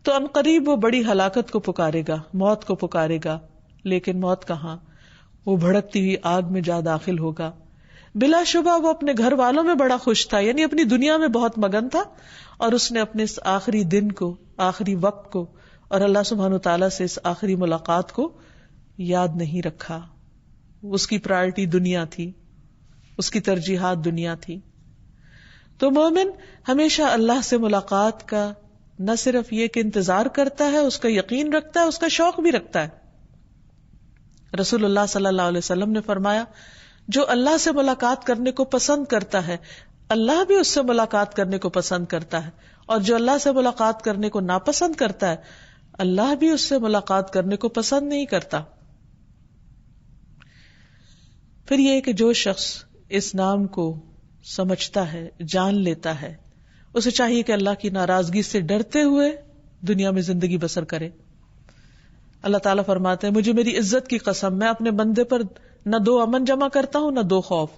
تو عنقریب وہ بڑی ہلاکت کو پکارے گا، موت کو پکارے گا. لیکن موت کہاں، وہ بھڑکتی ہوئی آگ میں جا داخل ہوگا. بلا شبہ وہ اپنے گھر والوں میں بڑا خوش تھا، یعنی اپنی دنیا میں بہت مگن تھا، اور اس نے اپنے اس آخری دن کو، آخری وقت کو، اور اللہ سبحانہ تعالیٰ سے اس آخری ملاقات کو یاد نہیں رکھا. اس کی پرائرٹی دنیا تھی، اس کی ترجیحات دنیا تھی. تو مومن ہمیشہ اللہ سے ملاقات کا نہ صرف یہ کہ انتظار کرتا ہے، اس کا یقین رکھتا ہے، اس کا شوق بھی رکھتا ہے. رسول اللہ صلی اللہ علیہ وسلم نے فرمایا جو اللہ سے ملاقات کرنے کو پسند کرتا ہے اللہ بھی اس سے ملاقات کرنے کو پسند کرتا ہے، اور جو اللہ سے ملاقات کرنے کو ناپسند کرتا ہے اللہ بھی اس سے ملاقات کرنے کو پسند نہیں کرتا. پھر یہ کہ جو شخص اس نام کو سمجھتا ہے، جان لیتا ہے، اسے چاہیے کہ اللہ کی ناراضگی سے ڈرتے ہوئے دنیا میں زندگی بسر کرے. اللہ تعالیٰ فرماتے ہیں مجھے میری عزت کی قسم میں اپنے بندے پر نہ دو امن جمع کرتا ہوں نہ دو خوف.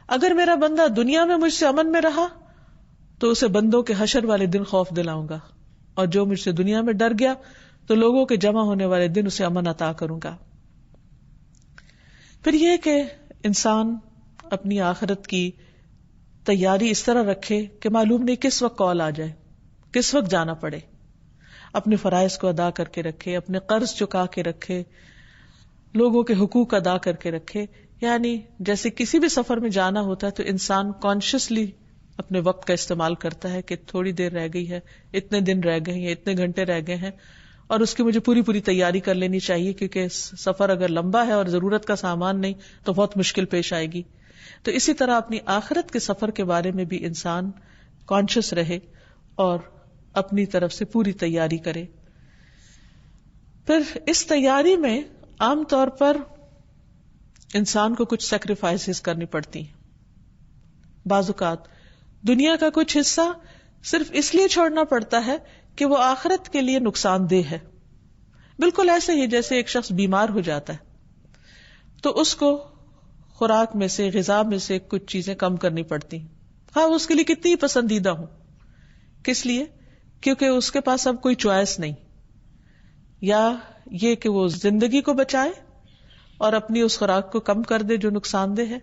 اگر میرا بندہ دنیا میں مجھ سے امن میں رہا تو اسے بندوں کے حشر والے دن خوف دلاؤں گا، اور جو مجھ سے دنیا میں ڈر گیا تو لوگوں کے جمع ہونے والے دن اسے امن عطا کروں گا. پھر یہ کہ انسان اپنی آخرت کی تیاری اس طرح رکھے کہ معلوم نہیں کس وقت کال آ جائے، کس وقت جانا پڑے. اپنے فرائض کو ادا کر کے رکھے، اپنے قرض چکا کے رکھے، لوگوں کے حقوق ادا کر کے رکھے. یعنی جیسے کسی بھی سفر میں جانا ہوتا ہے تو انسان کانشیسلی اپنے وقت کا استعمال کرتا ہے کہ تھوڑی دیر رہ گئی ہے، اتنے دن رہ گئے ہیں، اتنے گھنٹے رہ گئے ہیں، اور اس کی مجھے پوری تیاری کر لینی چاہیے، کیونکہ سفر اگر لمبا ہے اور ضرورت کا سامان نہیں تو بہت مشکل پیش آئے گی. تو اسی طرح اپنی آخرت کے سفر کے بارے میں بھی انسان کانشیس رہے اور اپنی طرف سے پوری تیاری کرے. پھر اس تیاری میں عام طور پر انسان کو کچھ سیکریفائسز کرنی پڑتی ہیں. بعض اوقات دنیا کا کچھ حصہ صرف اس لیے چھوڑنا پڑتا ہے کہ وہ آخرت کے لیے نقصان دہ ہے. بالکل ایسے ہی جیسے ایک شخص بیمار ہو جاتا ہے تو اس کو خوراک میں سے، غذا میں سے کچھ چیزیں کم کرنی پڑتی ہیں، ہاں اس کے لیے کتنی پسندیدہ ہوں. کس لیے؟ کیونکہ اس کے پاس اب کوئی چوائس نہیں، یا یہ کہ وہ زندگی کو بچائے اور اپنی اس خوراک کو کم کر دے جو نقصان دہ ہے،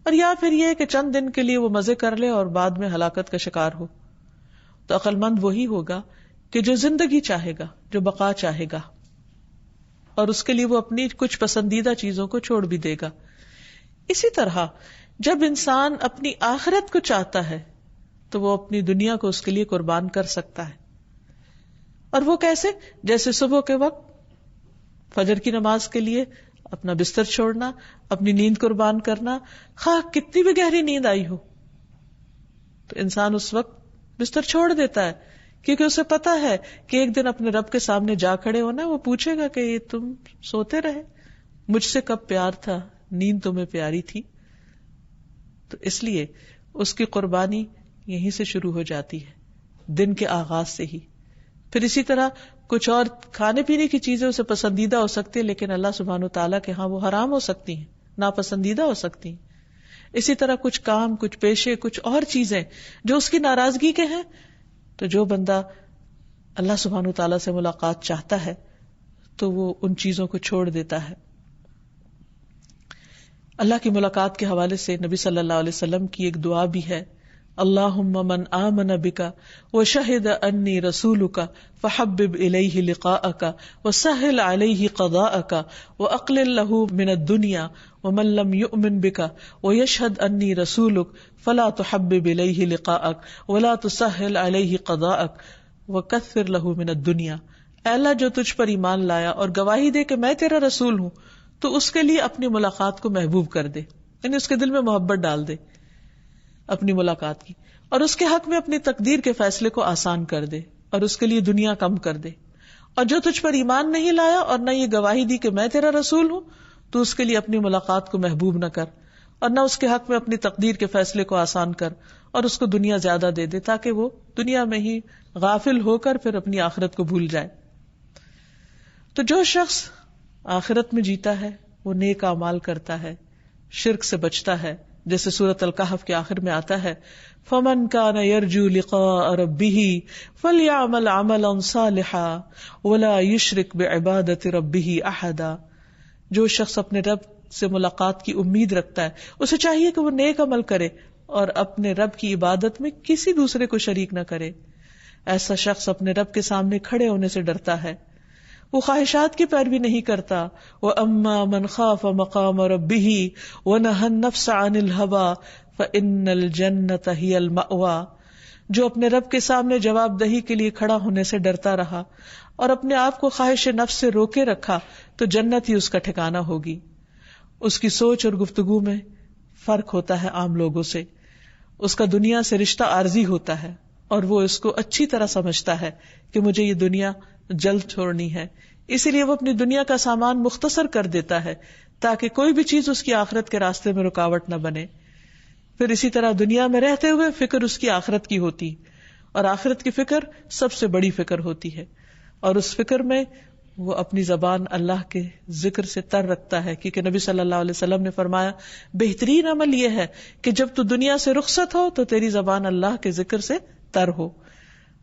اور یا پھر یہ کہ چند دن کے لیے وہ مزے کر لے اور بعد میں ہلاکت کا شکار ہو. تو عقل مند وہی ہوگا کہ جو زندگی چاہے گا، جو بقا چاہے گا، اور اس کے لیے وہ اپنی کچھ پسندیدہ چیزوں کو چھوڑ بھی دے گا. اسی طرح جب انسان اپنی آخرت کو چاہتا ہے تو وہ اپنی دنیا کو اس کے لیے قربان کر سکتا ہے. اور وہ کیسے؟ جیسے صبح کے وقت فجر کی نماز کے لیے اپنا بستر چھوڑنا، اپنی نیند قربان کرنا، خواہ کتنی بھی گہری نیند آئی ہو تو انسان اس وقت بستر چھوڑ دیتا ہے، کیونکہ اسے پتا ہے کہ ایک دن اپنے رب کے سامنے جا کھڑے ہونا، وہ پوچھے گا کہ یہ تم سوتے رہے، مجھ سے کب پیار تھا، نیند تمہیں پیاری تھی. تو اس لیے اس کی قربانی یہیں سے شروع ہو جاتی ہے، دن کے آغاز سے ہی. پھر اسی طرح کچھ اور کھانے پینے کی چیزیں اسے پسندیدہ ہو سکتی ہیں، لیکن اللہ سبحانہ وتعالیٰ کے ہاں وہ حرام ہو سکتی ہیں، ناپسندیدہ ہو سکتی ہیں. اسی طرح کچھ کام، کچھ پیشے، کچھ اور چیزیں جو اس کی ناراضگی کے ہیں. تو جو بندہ اللہ سبحانہ وتعالیٰ سے ملاقات چاہتا ہے تو وہ ان چیزوں کو چھوڑ دیتا ہے. اللہ کی ملاقات کے حوالے سے نبی صلی اللہ علیہ وسلم کی ایک دعا بھی ہے، اللہم من آمن بک وشہد انی رسولک فحبب الیہ لقاءک وسہل علیہ قضاءک واقلل لہ من الدنیا ومن لم یؤمن بک ویشہد انی رسولک فلا تحبب الیہ لقاءک ولا تسہل علیہ قضاءک وکثر لہ من الدنیا. اے اللہ جو تجھ پر ایمان لایا اور گواہی دے کہ میں تیرا رسول ہوں، تو اس کے لیے اپنی ملاقات کو محبوب کر دے، یعنی اس کے دل میں محبت ڈال دے اپنی ملاقات کی، اور اس کے حق میں اپنی تقدیر کے فیصلے کو آسان کر دے اور اس کے لیے دنیا کم کر دے. اور جو تجھ پر ایمان نہیں لایا اور نہ یہ گواہی دی کہ میں تیرا رسول ہوں، تو اس کے لیے اپنی ملاقات کو محبوب نہ کر اور نہ اس کے حق میں اپنی تقدیر کے فیصلے کو آسان کر، اور اس کو دنیا زیادہ دے دے تاکہ وہ دنیا میں ہی غافل ہو کر پھر اپنی آخرت کو بھول جائے. تو جو شخص آخرت میں جیتا ہے وہ نیک اعمال کرتا ہے، شرک سے بچتا ہے، جیسے سورۃ الکہف کے آخر میں آتا ہے فَمَنْ كَانَ يَرْجُو لِقَاءَ رَبِّهِ فَلْيَعْمَلْ عَمَلًا صَالِحًا وَلَا يُشْرِكْ بِعِبَادَةِ رَبِّهِ أَحَدًا. جو شخص اپنے رب سے ملاقات کی امید رکھتا ہے، اسے چاہیے کہ وہ نیک عمل کرے اور اپنے رب کی عبادت میں کسی دوسرے کو شریک نہ کرے. ایسا شخص اپنے رب کے سامنے کھڑے ہونے سے ڈرتا ہے، وہ خواہشات کی پیروی نہیں کرتا. وَأَمَّا مَنْ خَافَ مَقَامَ رَبِّهِ وَنَهَى النَّفْسَ عَنِ الْهَوَىٰ فَإِنَّ الْجَنَّةَ هِيَ الْمَأْوَىٰ. جو اپنے رب کے سامنے جواب دہی کے لیے کھڑا ہونے سے ڈرتا رہا اور اپنے آپ کو خواہش نفس سے روکے رکھا تو جنت ہی اس کا ٹھکانہ ہوگی. اس کی سوچ اور گفتگو میں فرق ہوتا ہے عام لوگوں سے. اس کا دنیا سے رشتہ عارضی ہوتا ہے اور وہ اس کو اچھی طرح سمجھتا ہے کہ مجھے یہ دنیا جلد چھوڑنی ہے، اسی لیے وہ اپنی دنیا کا سامان مختصر کر دیتا ہے تاکہ کوئی بھی چیز اس کی آخرت کے راستے میں رکاوٹ نہ بنے. پھر اسی طرح دنیا میں رہتے ہوئے فکر اس کی آخرت کی ہوتی، اور آخرت کی فکر سب سے بڑی فکر ہوتی ہے، اور اس فکر میں وہ اپنی زبان اللہ کے ذکر سے تر رکھتا ہے، کیونکہ نبی صلی اللہ علیہ وسلم نے فرمایا بہترین عمل یہ ہے کہ جب تو دنیا سے رخصت ہو تو تیری زبان اللہ کے ذکر سے تر ہو.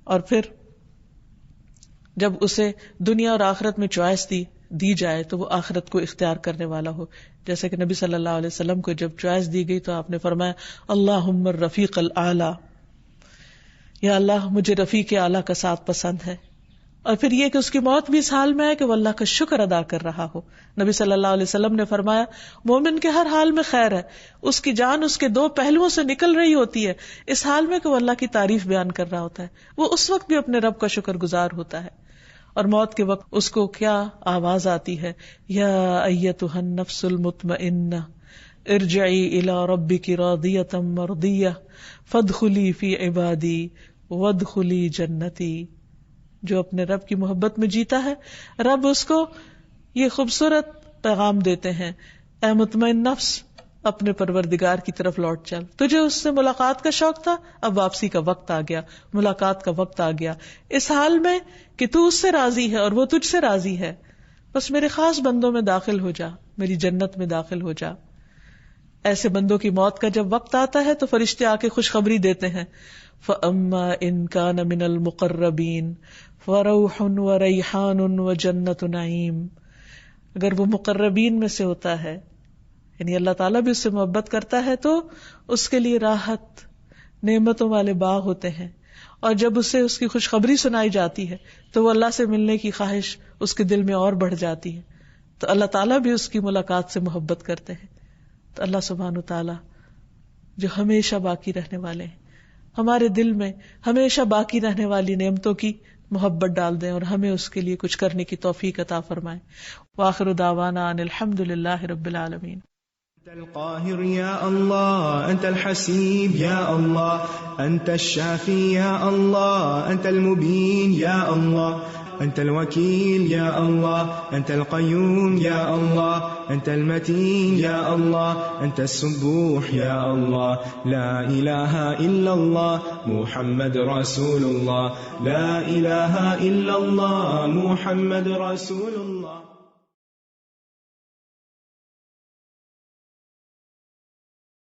اور پھر جب اسے دنیا اور آخرت میں چوائس دی جائے تو وہ آخرت کو اختیار کرنے والا ہو. جیسے کہ نبی صلی اللہ علیہ وسلم کو جب چوائس دی گئی تو آپ نے فرمایا اللہم الرفیق الاعلی، یا اللہ مجھے رفیق اعلیٰ کا ساتھ پسند ہے. اور پھر یہ کہ اس کی موت بھی اس حال میں ہے کہ وہ اللہ کا شکر ادا کر رہا ہو. نبی صلی اللہ علیہ وسلم نے فرمایا مومن کے ہر حال میں خیر ہے، اس کی جان اس کے دو پہلوؤں سے نکل رہی ہوتی ہے، اس حال میں کہ وہ اللہ کی تعریف بیان کر رہا ہوتا ہے، وہ اس وقت بھی اپنے رب کا شکر گزار ہوتا ہے. اور موت کے وقت اس کو کیا آواز آتی ہے، یا ایتھا النفس المطمئنہ ارجعی الی ربک راضیۃ مرضیہ فادخلی فی عبادی وادخلی جنتی. جو اپنے رب کی محبت میں جیتا ہے، رب اس کو یہ خوبصورت پیغام دیتے ہیں، اے مطمئن نفس اپنے پروردگار کی طرف لوٹ چل. تجھے اس سے ملاقات کا شوق تھا، اب واپسی کا وقت آ گیا، ملاقات کا وقت آ گیا. اس حال میں کہ تو اس سے راضی ہے اور وہ تجھ سے راضی ہے، بس میرے خاص بندوں میں داخل ہو جا، میری جنت میں داخل ہو جا. ایسے بندوں کی موت کا جب وقت آتا ہے تو فرشتے آ کے خوشخبری دیتے ہیں، فَأَمَّا إِن كَانَ مِنَ الْمُقَرَّبِينَ فَرَوْحٌ وَرَيْحَانٌ وَجَنَّتُ نَعِيمٍ. اگر وہ مقربین میں سے ہوتا ہے، یعنی اللہ تعالیٰ بھی اس سے محبت کرتا ہے، تو اس کے لیے راحت، نعمتوں والے باغ ہوتے ہیں. اور جب اسے اس کی خوشخبری سنائی جاتی ہے تو وہ اللہ سے ملنے کی خواہش اس کے دل میں اور بڑھ جاتی ہے. تو اللہ تعالیٰ بھی اس کی ملاقات سے محبت کرتے ہیں. تو اللہ سبحانہ تعالیٰ جو ہمیشہ باقی رہنے والے ہیں، ہمارے دل میں ہمیشہ باقی رہنے والی نعمتوں کی محبت ڈال دیں اور ہمیں اس کے لیے کچھ کرنے کی توفیق عطا فرمائیں. وآخر دعوانا ان الحمد للہ رب العالمین. أنت القاهر يا الله، أنت الحسيب يا الله، أنت الشافي يا الله، أنت المبين يا الله، أنت الوكيل يا الله، أنت القيوم يا الله، أنت المتين يا الله، أنت السبوح يا الله. لا إله إلا الله محمد رسول الله، لا إله إلا الله محمد رسول الله.